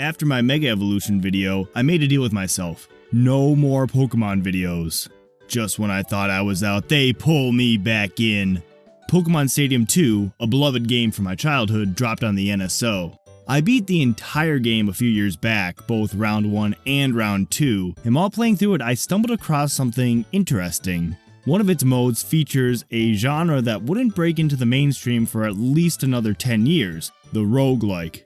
After my Mega Evolution video, I made a deal with myself. No more Pokemon videos. Just when I thought I was out, they pull me back in. Pokémon Stadium 2, a beloved game from my childhood, dropped on the NSO. I beat the entire game a few years back, both Round 1 and Round 2, and while playing through it I stumbled across something interesting. One of its modes features a genre that wouldn't break into the mainstream for at least another 10 years, the roguelike.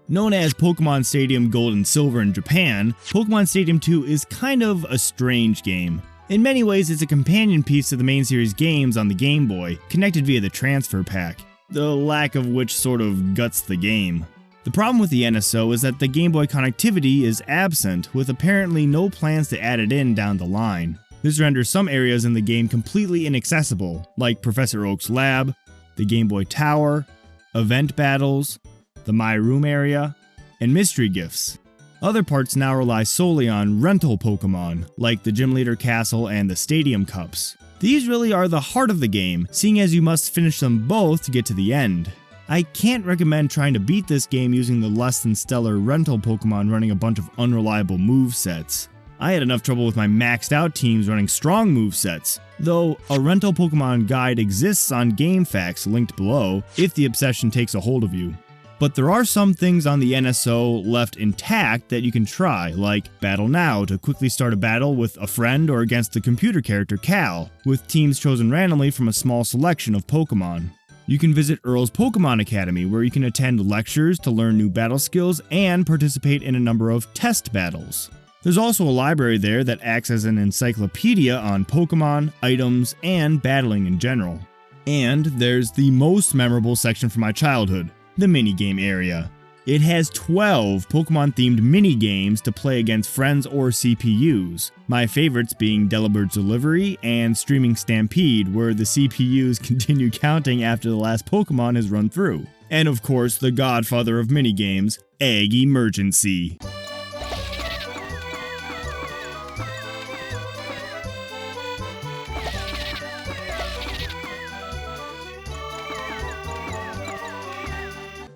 Known as Pokémon Stadium Gold and Silver in Japan, Pokémon Stadium 2 is kind of a strange game. In many ways, it's a companion piece to the main series games on the Game Boy, connected via the transfer pack, the lack of which sort of guts the game. The problem with the NSO is that the Game Boy connectivity is absent, with apparently no plans to add it in down the line. This renders some areas in the game completely inaccessible, like Professor Oak's lab, the Game Boy Tower, event battles, the My Room area, and mystery gifts. Other parts now rely solely on rental Pokemon, like the Gym Leader Castle and the Stadium Cups. These really are the heart of the game, seeing as you must finish them both to get to the end. I can't recommend trying to beat this game using the less than stellar rental Pokemon running a bunch of unreliable movesets. I had enough trouble with my maxed out teams running strong movesets, though a rental Pokemon guide exists on GameFAQs linked below if the obsession takes a hold of you. But there are some things on the NSO left intact that you can try, like Battle Now to quickly start a battle with a friend or against the computer character Cal, with teams chosen randomly from a small selection of Pokemon. You can visit Earl's Pokemon Academy, where you can attend lectures to learn new battle skills and participate in a number of test battles. There's also a library there that acts as an encyclopedia on Pokemon, items, and battling in general. And there's the most memorable section from my childhood, the minigame area. It has 12 Pokemon-themed minigames to play against friends or CPUs, my favorites being Delabird's Delivery and Streaming Stampede, where the CPUs continue counting after the last Pokemon has run through. And of course, the godfather of minigames, Egg Emergency.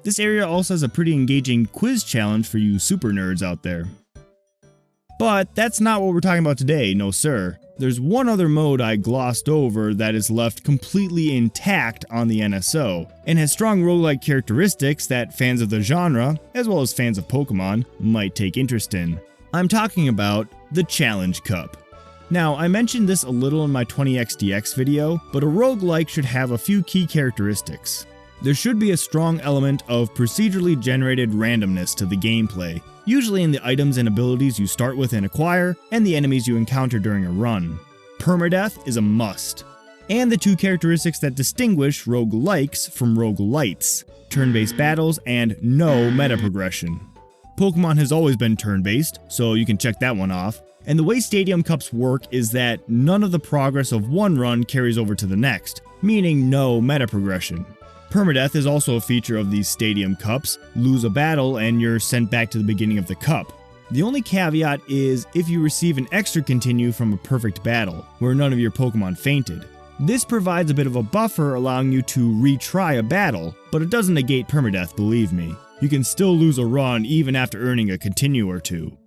This area also has a pretty engaging quiz challenge for you super nerds out there. But that's not what we're talking about today, no sir. There's one other mode I glossed over that is left completely intact on the NSO, and has strong roguelike characteristics that fans of the genre, as well as fans of Pokemon, might take interest in. I'm talking about the Challenge Cup. Now, I mentioned this a little in my 20xDX video, but a roguelike should have a few key characteristics. There should be a strong element of procedurally generated randomness to the gameplay, usually in the items and abilities you start with and acquire, and the enemies you encounter during a run. Permadeath is a must. And the two characteristics that distinguish roguelikes from roguelites: turn-based battles and no meta progression. Pokemon has always been turn-based, so you can check that one off. And the way Stadium Cups work is that none of the progress of one run carries over to the next, meaning no meta progression. Permadeath is also a feature of these Stadium Cups. Lose a battle and you're sent back to the beginning of the cup. The only caveat is if you receive an extra continue from a perfect battle, where none of your Pokemon fainted. This provides a bit of a buffer, allowing you to retry a battle, but it doesn't negate permadeath, believe me. You can still lose a run even after earning a continue or two.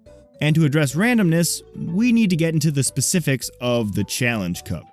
And to address randomness, we need to get into the specifics of the Challenge Cup.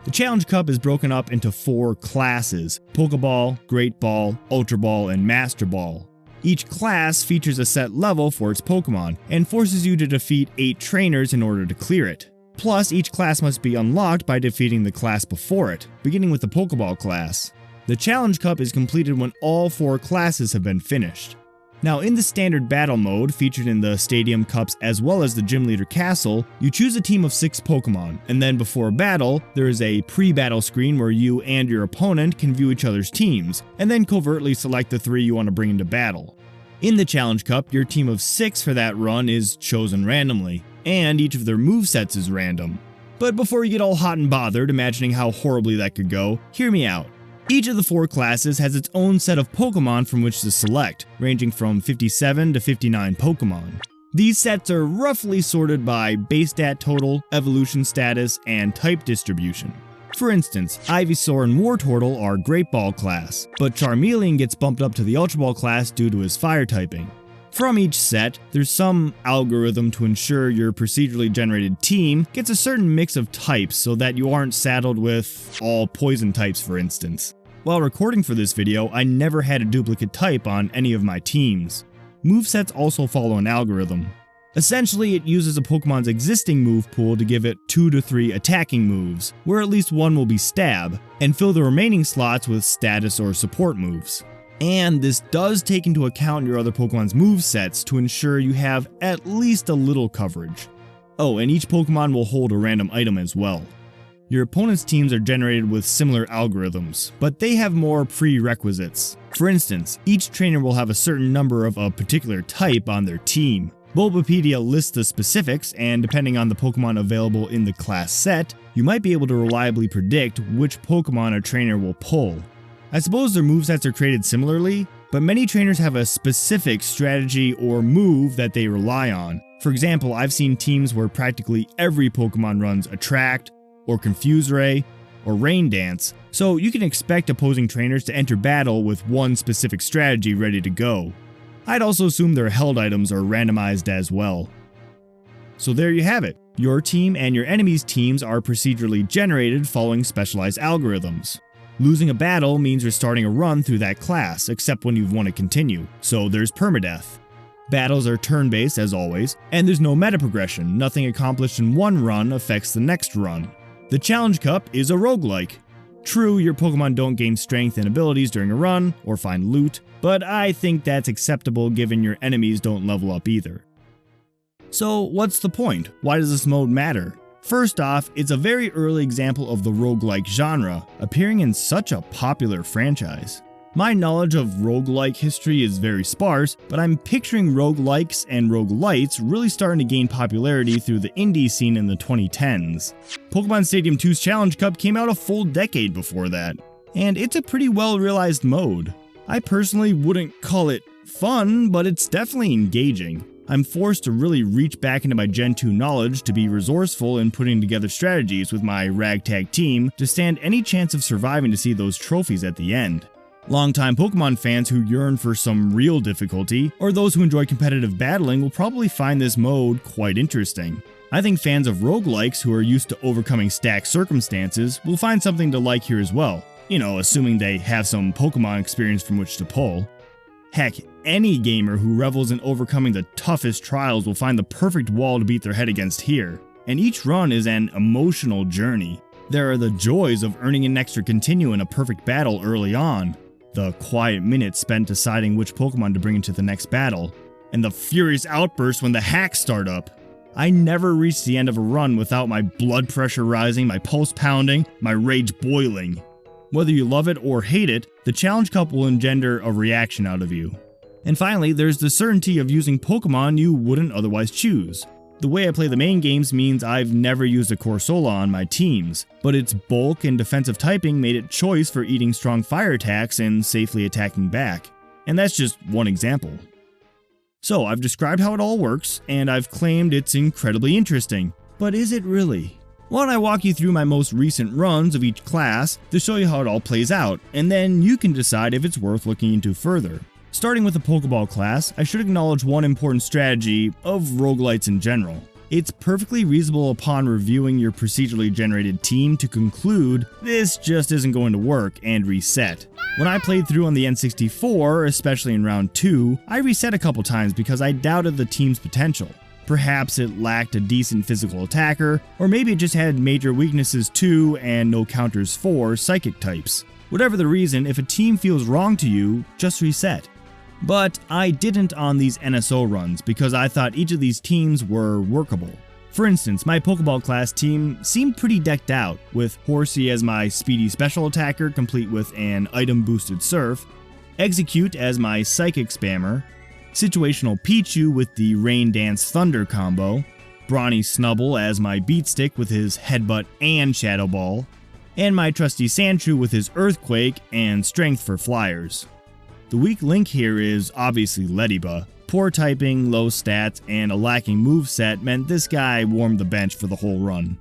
The Challenge Cup is broken up into 4 classes: Pokeball, Great Ball, Ultra Ball, and Master Ball. Each class features a set level for its Pokemon, and forces you to defeat 8 trainers in order to clear it. Plus, each class must be unlocked by defeating the class before it, beginning with the Pokeball class. The Challenge Cup is completed when all 4 classes have been finished. Now, in the standard battle mode, featured in the Stadium Cups as well as the Gym Leader Castle, you choose a team of 6 Pokemon, and then before battle, there is a pre-battle screen where you and your opponent can view each other's teams, and then covertly select the 3 you want to bring into battle. In the Challenge Cup, your team of 6 for that run is chosen randomly, and each of their movesets is random. But before you get all hot and bothered imagining how horribly that could go, hear me out. Each of the 4 classes has its own set of Pokemon from which to select, ranging from 57 to 59 Pokemon. These sets are roughly sorted by base stat total, evolution status, and type distribution. For instance, Ivysaur and Wartortle are Great Ball class, but Charmeleon gets bumped up to the Ultra Ball class due to his fire typing. From each set, there's some algorithm to ensure your procedurally generated team gets a certain mix of types so that you aren't saddled with all poison types, for instance. While recording for this video, I never had a duplicate type on any of my teams. Movesets also follow an algorithm. Essentially, it uses a Pokemon's existing move pool to give it 2 to 3 attacking moves, where at least one will be stab, and fill the remaining slots with status or support moves. And this does take into account your other Pokemon's movesets to ensure you have at least a little coverage. Oh, and each Pokemon will hold a random item as well. Your opponent's teams are generated with similar algorithms, but they have more prerequisites. For instance, each trainer will have a certain number of a particular type on their team. Bulbapedia lists the specifics, and depending on the Pokemon available in the class set, you might be able to reliably predict which Pokemon a trainer will pull. I suppose their movesets are created similarly, but many trainers have a specific strategy or move that they rely on. For example, I've seen teams where practically every Pokemon runs Attract, or Confuse Ray, or Rain Dance, so you can expect opposing trainers to enter battle with one specific strategy ready to go. I'd also assume their held items are randomized as well. So there you have it. Your team and your enemy's teams are procedurally generated following specialized algorithms. Losing a battle means you're starting a run through that class, except when you've won a continue, so there's permadeath. Battles are turn-based as always, and there's no meta progression. Nothing accomplished in one run affects the next run. The Challenge Cup is a roguelike. True, your Pokemon don't gain strength and abilities during a run, or find loot, but I think that's acceptable given your enemies don't level up either. So what's the point? Why does this mode matter? First off, it's a very early example of the roguelike genre, appearing in such a popular franchise. My knowledge of roguelike history is very sparse, but I'm picturing roguelikes and roguelites really starting to gain popularity through the indie scene in the 2010s. Pokémon Stadium 2's Challenge Cup came out a full decade before that, and it's a pretty well realized mode. I personally wouldn't call it fun, but it's definitely engaging. I'm forced to really reach back into my Gen 2 knowledge to be resourceful in putting together strategies with my ragtag team to stand any chance of surviving to see those trophies at the end. Longtime Pokemon fans who yearn for some real difficulty, or those who enjoy competitive battling, will probably find this mode quite interesting. I think fans of roguelikes who are used to overcoming stacked circumstances will find something to like here as well. You know, assuming they have some Pokemon experience from which to pull. Heck, any gamer who revels in overcoming the toughest trials will find the perfect wall to beat their head against here. And each run is an emotional journey. There are the joys of earning an extra continue in a perfect battle early on, the quiet minutes spent deciding which Pokemon to bring into the next battle, and the furious outbursts when the hacks start up. I never reach the end of a run without my blood pressure rising, my pulse pounding, my rage boiling. Whether you love it or hate it, the Challenge Cup will engender a reaction out of you. And finally, there's the certainty of using Pokemon you wouldn't otherwise choose. The way I play the main games means I've never used a Corsola on my teams, but its bulk and defensive typing made it choice for eating strong fire attacks and safely attacking back. And that's just one example. So I've described how it all works, and I've claimed it's incredibly interesting. But is it really? Why don't I walk you through my most recent runs of each class to show you how it all plays out, and then you can decide if it's worth looking into further. Starting with the Pokeball class, I should acknowledge one important strategy of roguelites in general. It's perfectly reasonable upon reviewing your procedurally generated team to conclude this just isn't going to work and reset. When I played through on the N64, especially in round 2, I reset a couple times because I doubted the team's potential. Perhaps it lacked a decent physical attacker, or maybe it just had major weaknesses too and no counters for psychic types. Whatever the reason, if a team feels wrong to you, just reset. But I didn't on these NSO runs because I thought each of these teams were workable. For instance, my Pokeball class team seemed pretty decked out, with Horsey as my speedy special attacker complete with an item boosted Surf, Execute as my psychic spammer, Situational Pichu with the Rain Dance Thunder combo, Brawny Snubble as my Beat Stick with his Headbutt and Shadow Ball, and my trusty Sandshrew with his Earthquake and Strength for Flyers. The weak link here is obviously Lediba. Poor typing, low stats, and a lacking moveset meant this guy warmed the bench for the whole run.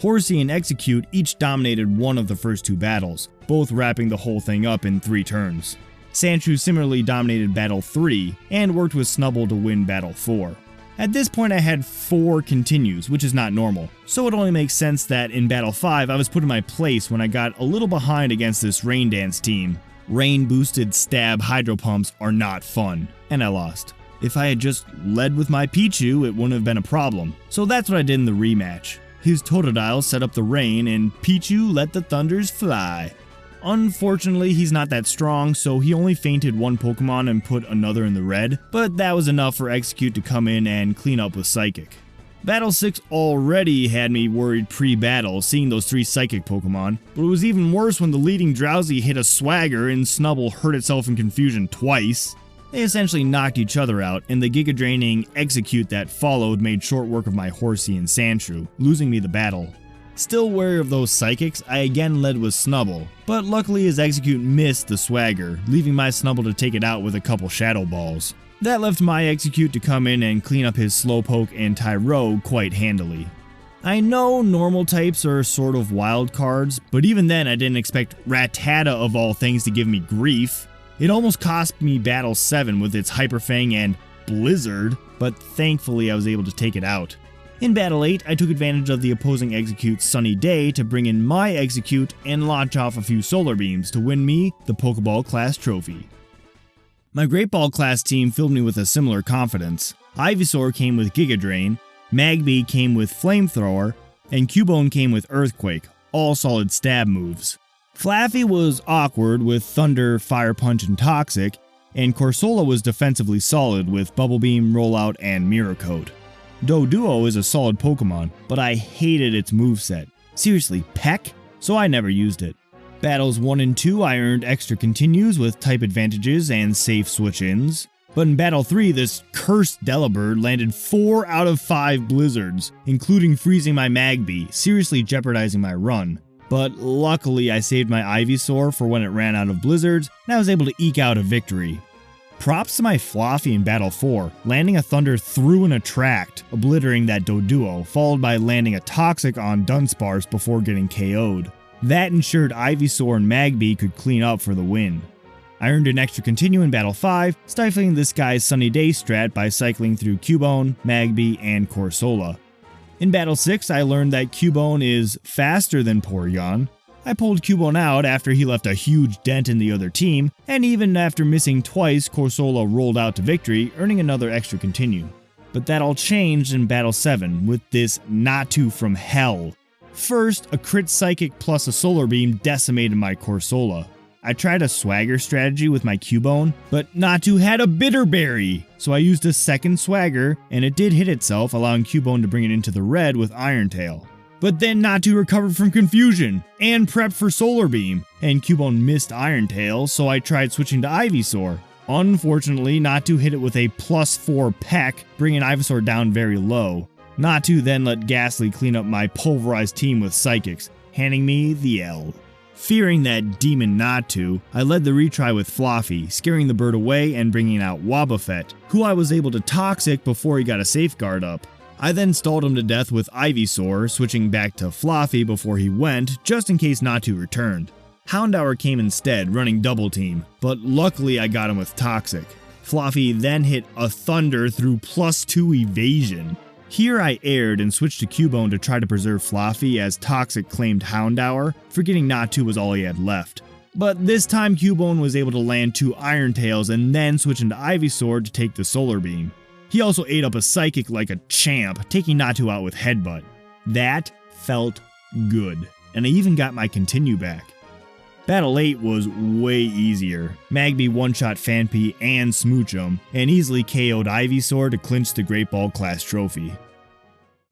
Horsey and Execute each dominated one of the first two battles, both wrapping the whole thing up in 3 turns. Sandshrew similarly dominated Battle 3, and worked with Snubbull to win Battle 4. At this point I had 4 continues, which is not normal, so it only makes sense that in Battle 5 I was put in my place when I got a little behind against this Rain Dance team. Rain boosted stab hydro pumps are not fun, and I lost. If I had just led with my Pichu, it wouldn't have been a problem, so that's what I did in the rematch. His Totodile set up the rain, and Pichu let the thunders fly. Unfortunately, he's not that strong, so he only fainted one Pokemon and put another in the red, but that was enough for Execute to come in and clean up with Psychic. Battle 6 already had me worried pre-battle, seeing those 3 Psychic Pokemon, but it was even worse when the leading Drowsy hit a Swagger and Snubbull hurt itself in confusion twice. They essentially knocked each other out, and the Giga Draining Execute that followed made short work of my Horsey and Sandshrew, losing me the battle. Still wary of those Psychics, I again led with Snubbull, but luckily his Execute missed the Swagger, leaving my Snubbull to take it out with a couple Shadow Balls. That left my Execute to come in and clean up his Slowpoke and Tyrogue quite handily. I know normal types are sort of wild cards, but even then I didn't expect Rattata of all things to give me grief. It almost cost me Battle 7 with its Hyper Fang and Blizzard, but thankfully I was able to take it out. In Battle 8, I took advantage of the opposing Execute's Sunny Day to bring in my Execute and launch off a few Solar Beams to win me the Pokeball class trophy. My Great Ball class team filled me with a similar confidence. Ivysaur came with Giga Drain, Magby came with Flamethrower, and Cubone came with Earthquake, all solid stab moves. Flaffy was awkward with Thunder, Fire Punch, and Toxic, and Corsola was defensively solid with Bubble Beam, Rollout, and Mirror Coat. Doduo is a solid Pokemon, but I hated its moveset. Seriously, Peck? So I never used it. Battles 1 and 2 I earned extra continues with type advantages and safe switch-ins. But in Battle 3, this cursed Delibird landed 4 out of 5 Blizzards, including freezing my Magby, seriously jeopardizing my run. But luckily I saved my Ivysaur for when it ran out of Blizzards, and I was able to eke out a victory. Props to my Fluffy in Battle 4, landing a Thunder through an Attract, obliterating that Doduo, followed by landing a Toxic on Dunsparce before getting KO'd. That ensured Ivysaur and Magby could clean up for the win. I earned an extra continue in Battle 5, stifling this guy's Sunny Day strat by cycling through Cubone, Magby, and Corsola. In Battle 6, I learned that Cubone is faster than Porygon. I pulled Cubone out after he left a huge dent in the other team, and even after missing twice, Corsola rolled out to victory, earning another extra continue. But that all changed in Battle 7 with this Natu from hell. First, a crit Psychic plus a Solar Beam decimated my Corsola. I tried a Swagger strategy with my Cubone, but Natu had a Bitter Berry, so I used a second Swagger, and it did hit itself, allowing Cubone to bring it into the red with Iron Tail. But then Natu recovered from confusion, and prepped for Solar Beam, and Cubone missed Iron Tail, so I tried switching to Ivysaur. Unfortunately, Natu hit it with a +4 Peck, bringing Ivysaur down very low. Natu then let Ghastly clean up my pulverized team with Psychics, handing me the L. Fearing that demon Natu, I led the retry with Fluffy, scaring the bird away and bringing out Wobbuffet, who I was able to Toxic before he got a safeguard up. I then stalled him to death with Ivysaur, switching back to Fluffy before he went, just in case Natu returned. Houndour came instead, running double team, but luckily I got him with Toxic. Fluffy then hit a Thunder through +2 evasion. Here I erred and switched to Cubone to try to preserve Fluffy as Toxic claimed Houndour, forgetting Natu was all he had left. But this time Cubone was able to land 2 Iron Tails and then switch into Ivysaur to take the Solar Beam. He also ate up a Psychic like a champ, taking Natu out with Headbutt. That felt good, and I even got my continue back. Battle 8 was way easier. Magby one-shot Phanpy and Smoochum, and easily KO'd Ivysaur to clinch the Great Ball class trophy.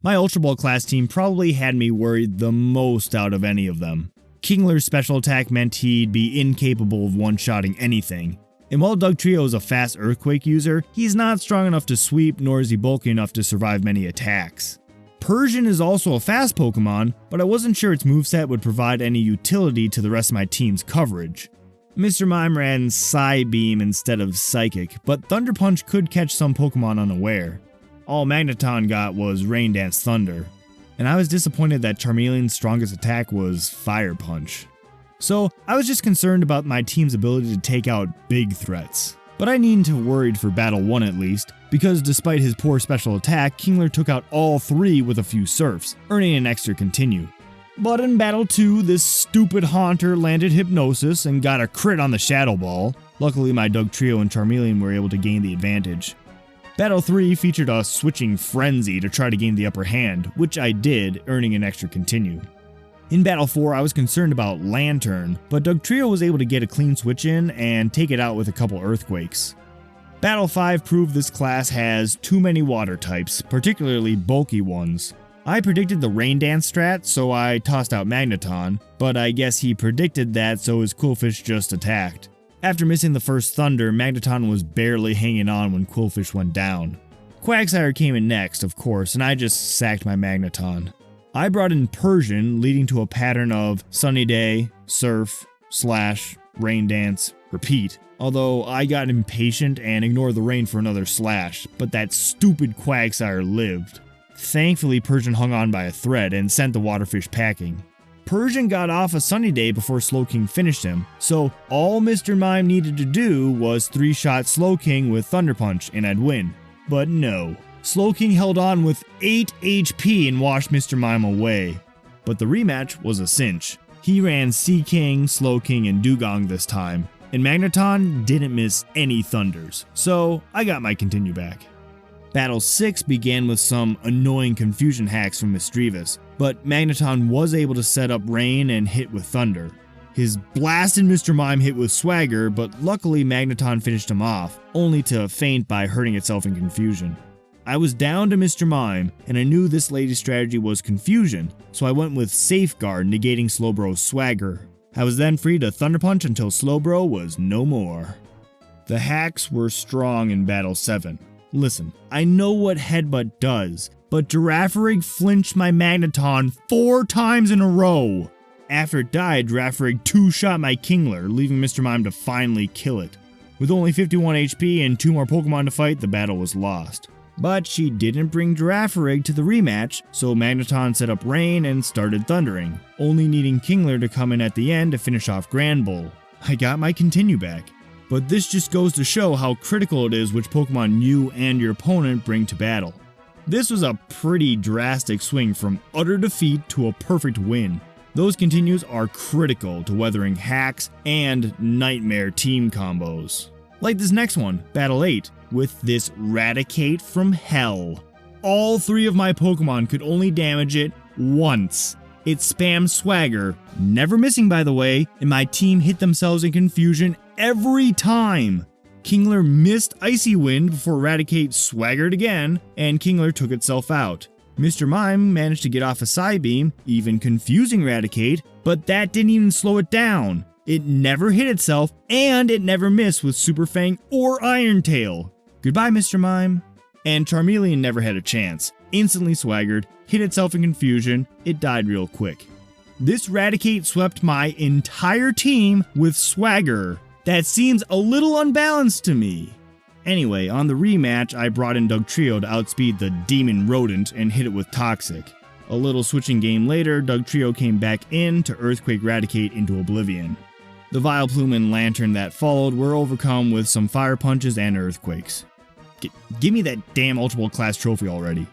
My Ultra Ball class team probably had me worried the most out of any of them. Kingler's special attack meant he'd be incapable of one-shotting anything. And while Dugtrio is a fast Earthquake user, he's not strong enough to sweep, nor is he bulky enough to survive many attacks. Persian is also a fast Pokemon, but I wasn't sure its moveset would provide any utility to the rest of my team's coverage. Mr. Mime ran Psybeam instead of Psychic, but Thunder Punch could catch some Pokemon unaware. All Magneton got was Rain Dance Thunder, and I was disappointed that Charmeleon's strongest attack was Fire Punch. So I was just concerned about my team's ability to take out big threats. But I needn't have worried for Battle 1 at least, because despite his poor special attack, Kingler took out all 3 with a few surfs, earning an extra continue. But in Battle 2, this stupid Haunter landed Hypnosis and got a crit on the Shadow Ball. Luckily my Dugtrio and Charmeleon were able to gain the advantage. Battle 3 featured a switching Frenzy to try to gain the upper hand, which I did, earning an extra continue. In Battle 4, I was concerned about Lantern, but Dugtrio was able to get a clean switch in and take it out with a couple Earthquakes. Battle 5 proved this class has too many water types, particularly bulky ones. I predicted the Rain Dance strat, so I tossed out Magneton, but I guess he predicted that, so his Quillfish just attacked. After missing the first Thunder, Magneton was barely hanging on when Quillfish went down. Quagsire came in next, of course, and I just sacked my Magneton. I brought in Persian, leading to a pattern of Sunny Day, Surf, Slash, Rain Dance, Repeat. Although I got impatient and ignored the rain for another Slash, but that stupid Quagsire lived. Thankfully, Persian hung on by a thread and sent the Waterfish packing. Persian got off a Sunny Day before Slowking finished him, so all Mr. Mime needed to do was 3-shot Slowking with Thunder Punch and I'd win. But no. Slowking held on with 8 HP and washed Mr. Mime away. But the rematch was a cinch. He ran Seaking, Slowking, and Dugong this time, and Magneton didn't miss any Thunders, so I got my continue back. Battle 6 began with some annoying confusion hacks from Misdreavus, but Magneton was able to set up Rain and hit with Thunder. His blasted Mr. Mime hit with Swagger, but luckily Magneton finished him off, only to faint by hurting itself in confusion. I was down to Mr. Mime, and I knew this lady's strategy was confusion, so I went with Safeguard, negating Slowbro's Swagger. I was then free to Thunder Punch until Slowbro was no more. The hacks were strong in Battle 7. Listen, I know what Headbutt does, but Girafarig flinched my Magneton 4 times in a row. After it died, Girafarig 2-shot my Kingler, leaving Mr. Mime to finally kill it. With only 51 HP and 2 more Pokemon to fight, the battle was lost. But she didn't bring Girafarig to the rematch, so Magneton set up Rain and started thundering, only needing Kingler to come in at the end to finish off Granbull. I got my continue back. But this just goes to show how critical it is which Pokemon you and your opponent bring to battle. This was a pretty drastic swing from utter defeat to a perfect win. Those continues are critical to weathering hacks and nightmare team combos. Like this next one, Battle 8, with this Raticate from hell. All 3 of my Pokemon could only damage it once. It spammed Swagger, never missing by the way, and my team hit themselves in confusion every time. Kingler missed Icy Wind before Raticate swaggered again, and Kingler took itself out. Mr. Mime managed to get off a Psybeam, even confusing Raticate, but that didn't even slow it down. It never hit itself, and it never missed with Super Fang or Iron Tail. Goodbye, Mr. Mime. And Charmeleon never had a chance. Instantly swaggered, hit itself in confusion, it died real quick. This Raticate swept my entire team with Swagger. That seems a little unbalanced to me. Anyway, on the rematch, I brought in Dugtrio to outspeed the Demon Rodent and hit it with Toxic. A little switching game later, Dugtrio came back in to Earthquake Raticate into Oblivion. The Vileplume and Lantern that followed were overcome with some Fire Punches and Earthquakes. Give me that damn Ultra Ball class trophy already.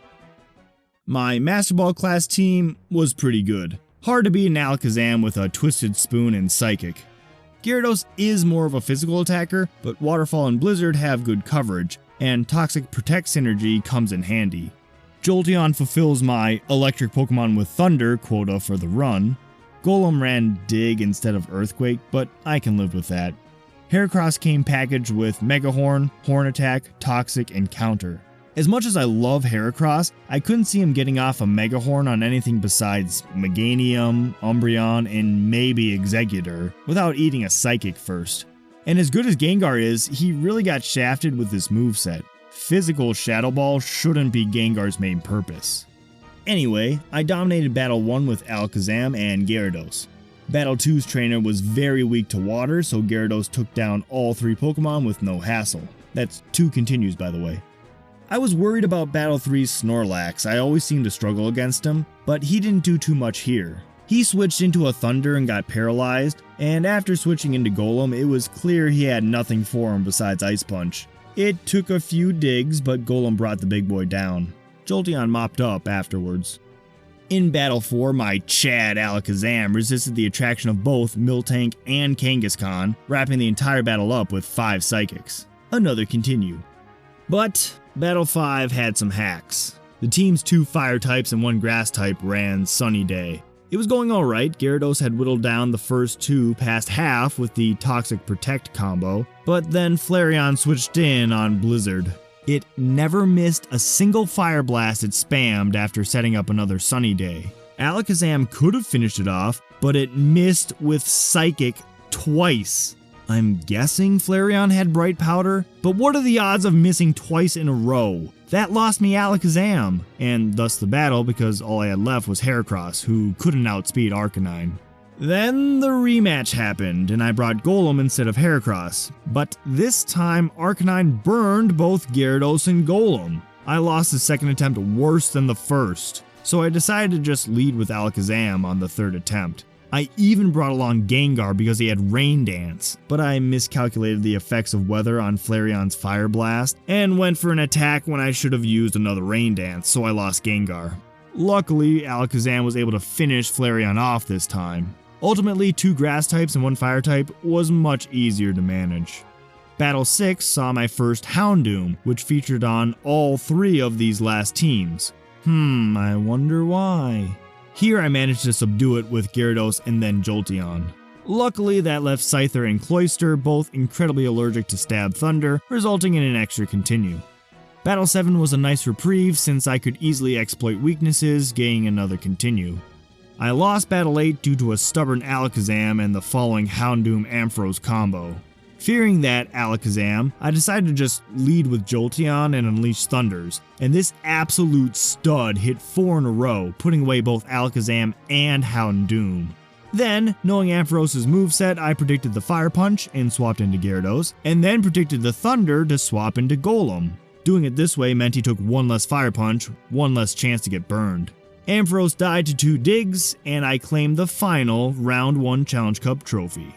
My Master Ball class team was pretty good. Hard to beat an Alakazam with a Twisted Spoon and Psychic. Gyarados is more of a physical attacker, but Waterfall and Blizzard have good coverage, and Toxic Protect synergy comes in handy. Jolteon fulfills my Electric Pokemon with Thunder quota for the run. Golem ran Dig instead of Earthquake, but I can live with that. Heracross came packaged with Mega Horn, Horn Attack, Toxic, and Counter. As much as I love Heracross, I couldn't see him getting off a Mega Horn on anything besides Meganium, Umbreon, and maybe Exeggutor without eating a Psychic first. And as good as Gengar is, he really got shafted with this moveset. Physical Shadow Ball shouldn't be Gengar's main purpose. Anyway, I dominated Battle 1 with Alakazam and Gyarados. Battle 2's trainer was very weak to water, so Gyarados took down all 3 Pokemon with no hassle. That's 2 continues, by the way. I was worried about Battle 3's Snorlax. I always seemed to struggle against him, but he didn't do too much here. He switched into a Thunder and got paralyzed, and after switching into Golem, it was clear he had nothing for him besides Ice Punch. It took a few digs, but Golem brought the big boy down. Jolteon mopped up afterwards. In Battle 4, my Chad Alakazam resisted the attraction of both Miltank and Kangaskhan, wrapping the entire battle up with 5 Psychics. Another continue. But Battle 5 had some hacks. The team's 2 Fire types and 1 Grass type ran Sunny Day. It was going alright. Gyarados had whittled down the first 2 past half with the Toxic Protect combo, but then Flareon switched in on Blizzard. It never missed a single Fire Blast it spammed after setting up another Sunny Day. Alakazam could have finished it off, but it missed with Psychic twice. I'm guessing Flareon had Bright Powder, but what are the odds of missing twice in a row? That lost me Alakazam, and thus the battle because all I had left was Heracross, who couldn't outspeed Arcanine. Then the rematch happened, and I brought Golem instead of Heracross, but this time Arcanine burned both Gyarados and Golem. I lost the second attempt worse than the first, so I decided to just lead with Alakazam on the third attempt. I even brought along Gengar because he had Rain Dance, but I miscalculated the effects of weather on Flareon's Fire Blast, and went for an attack when I should have used another Rain Dance, so I lost Gengar. Luckily, Alakazam was able to finish Flareon off this time. Ultimately, 2 Grass types and 1 Fire type was much easier to manage. Battle 6 saw my first Houndoom, which featured on all 3 of these last teams. I wonder why. Here I managed to subdue it with Gyarados and then Jolteon. Luckily, that left Scyther and Cloyster both incredibly allergic to Stab Thunder, resulting in an extra continue. Battle 7 was a nice reprieve since I could easily exploit weaknesses, gaining another continue. I lost Battle 8 due to a stubborn Alakazam and the following Houndoom Ampharos combo. Fearing that Alakazam, I decided to just lead with Jolteon and unleash Thunders, and this absolute stud hit 4 in a row, putting away both Alakazam and Houndoom. Then, knowing Ampharos' moveset, I predicted the Fire Punch and swapped into Gyarados, and then predicted the Thunder to swap into Golem. Doing it this way meant he took 1 less Fire Punch, 1 less chance to get burned. Ampharos died to 2 digs, and I claimed the final Round 1 Challenge Cup trophy.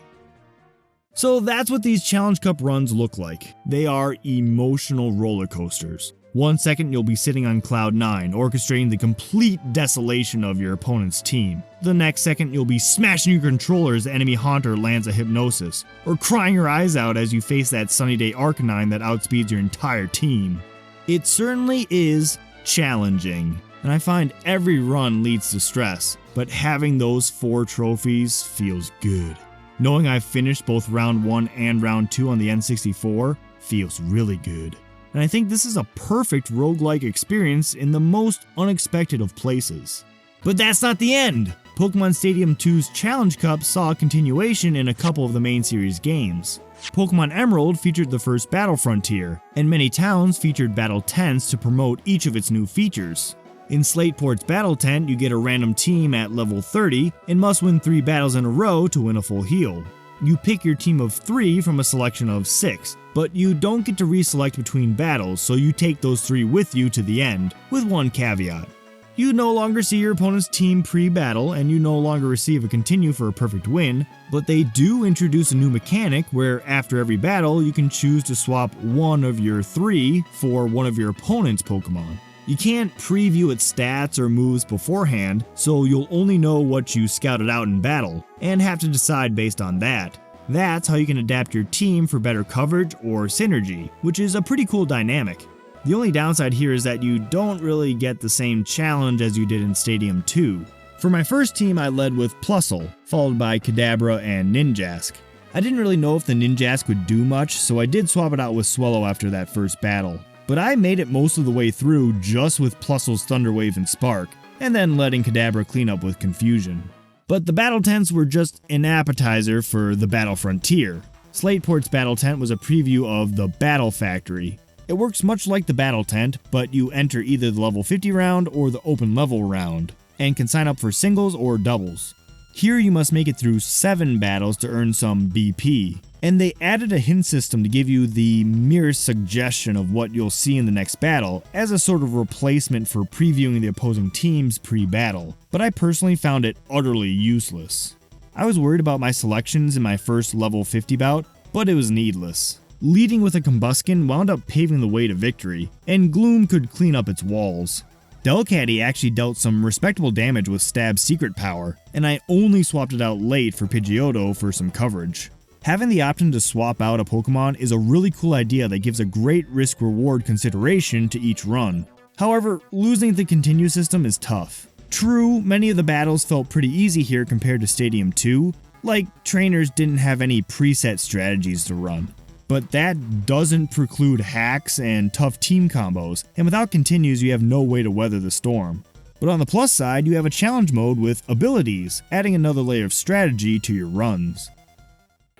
So that's what these Challenge Cup runs look like. They are emotional roller coasters. 1 second you'll be sitting on cloud 9, orchestrating the complete desolation of your opponent's team. The next second you'll be smashing your controller as the enemy Haunter lands a Hypnosis, or crying your eyes out as you face that Sunny Day Arcanine that outspeeds your entire team. It certainly is challenging, and I find every run leads to stress, but having those 4 trophies feels good. Knowing I've finished both Round 1 and Round 2 on the N64 feels really good. And I think this is a perfect roguelike experience in the most unexpected of places. But that's not the end! Pokémon Stadium 2's Challenge Cup saw a continuation in a couple of the main series games. Pokémon Emerald featured the first Battle Frontier, and many towns featured battle tents to promote each of its new features. In Slateport's Battle Tent, you get a random team at level 30 and must win 3 battles in a row to win a full heal. You pick your team of 3 from a selection of 6, but you don't get to reselect between battles, so you take those 3 with you to the end, with one caveat. You no longer see your opponent's team pre-battle, and you no longer receive a continue for a perfect win, but they do introduce a new mechanic where after every battle you can choose to swap one of your 3 for one of your opponent's Pokemon. You can't preview its stats or moves beforehand, so you'll only know what you scouted out in battle, and have to decide based on that. That's how you can adapt your team for better coverage or synergy, which is a pretty cool dynamic. The only downside here is that you don't really get the same challenge as you did in Stadium 2. For my first team I led with Plusle, followed by Kadabra and Ninjask. I didn't really know if the Ninjask would do much, so I did swap it out with Swellow after that first battle. But I made it most of the way through just with Plusle's Thunder Wave and Spark, and then letting Kadabra clean up with Confusion. But the battle tents were just an appetizer for the Battle Frontier. Slateport's Battle Tent was a preview of the Battle Factory. It works much like the Battle Tent, but you enter either the level 50 round or the open level round, and can sign up for singles or doubles. Here you must make it through 7 battles to earn some BP. And they added a hint system to give you the merest suggestion of what you'll see in the next battle as a sort of replacement for previewing the opposing teams pre-battle, but I personally found it utterly useless. I was worried about my selections in my first level 50 bout, but it was needless. Leading with a Combuskin wound up paving the way to victory, and Gloom could clean up its walls. Delcatty actually dealt some respectable damage with Stab's secret power, and I only swapped it out late for Pidgeotto for some coverage. Having the option to swap out a Pokemon is a really cool idea that gives a great risk-reward consideration to each run. However, losing the continue system is tough. True, many of the battles felt pretty easy here compared to Stadium 2, like trainers didn't have any preset strategies to run. But that doesn't preclude hacks and tough team combos, and without continues you have no way to weather the storm. But on the plus side, you have a challenge mode with abilities, adding another layer of strategy to your runs.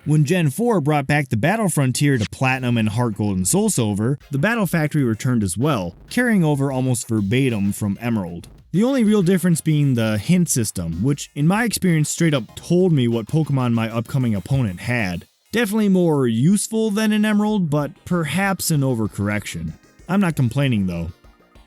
When Gen 4 brought back the Battle Frontier to Platinum and Heart Gold and Soul Silver, the Battle Factory returned as well, carrying over almost verbatim from Emerald. The only real difference being the hint system, which in my experience straight up told me what Pokemon my upcoming opponent had. Definitely more useful than in Emerald, but perhaps an overcorrection. I'm not complaining though.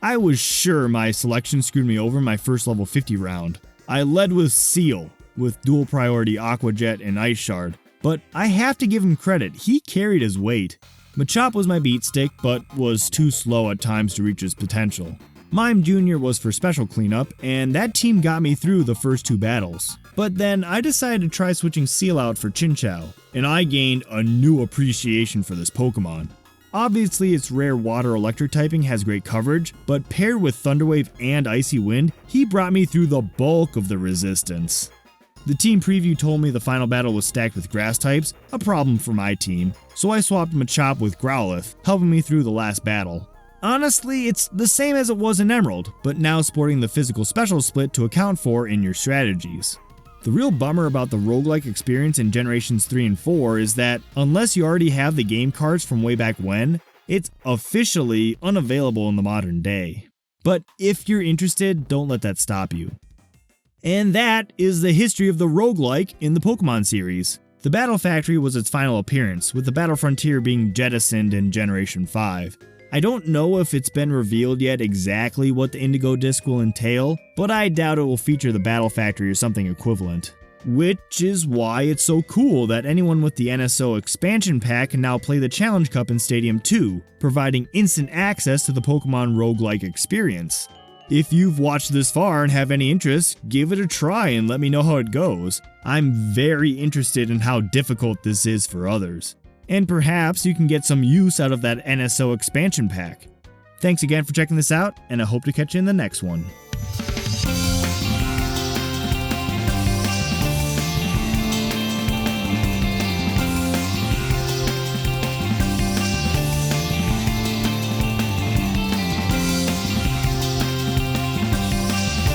I was sure my selection screwed me over in my first level 50 round. I led with Seal, with dual priority Aqua Jet and Ice Shard. But I have to give him credit, he carried his weight. Machop was my beat stick, but was too slow at times to reach his potential. Mime Jr. was for special cleanup, and that team got me through the first two battles. But then I decided to try switching Seal out for Chinchou, and I gained a new appreciation for this Pokemon. Obviously its rare water electric typing has great coverage, but paired with Thunderwave and Icy Wind, he brought me through the bulk of the resistance. The team preview told me the final battle was stacked with grass types, a problem for my team, so I swapped Machop with Growlithe, helping me through the last battle. Honestly, it's the same as it was in Emerald, but now sporting the physical special split to account for in your strategies. The real bummer about the roguelike experience in Generations 3 and 4 is that, unless you already have the game cards from way back when, it's officially unavailable in the modern day. But if you're interested, don't let that stop you. And that is the history of the roguelike in the Pokemon series. The Battle Factory was its final appearance, with the Battle Frontier being jettisoned in Generation 5. I don't know if it's been revealed yet exactly what the Indigo Disc will entail, but I doubt it will feature the Battle Factory or something equivalent. Which is why it's so cool that anyone with the NSO expansion pack can now play the Challenge Cup in Stadium 2, providing instant access to the Pokemon roguelike experience. If you've watched this far and have any interest, give it a try and let me know how it goes. I'm very interested in how difficult this is for others. And perhaps you can get some use out of that NSO expansion pack. Thanks again for checking this out, and I hope to catch you in the next one.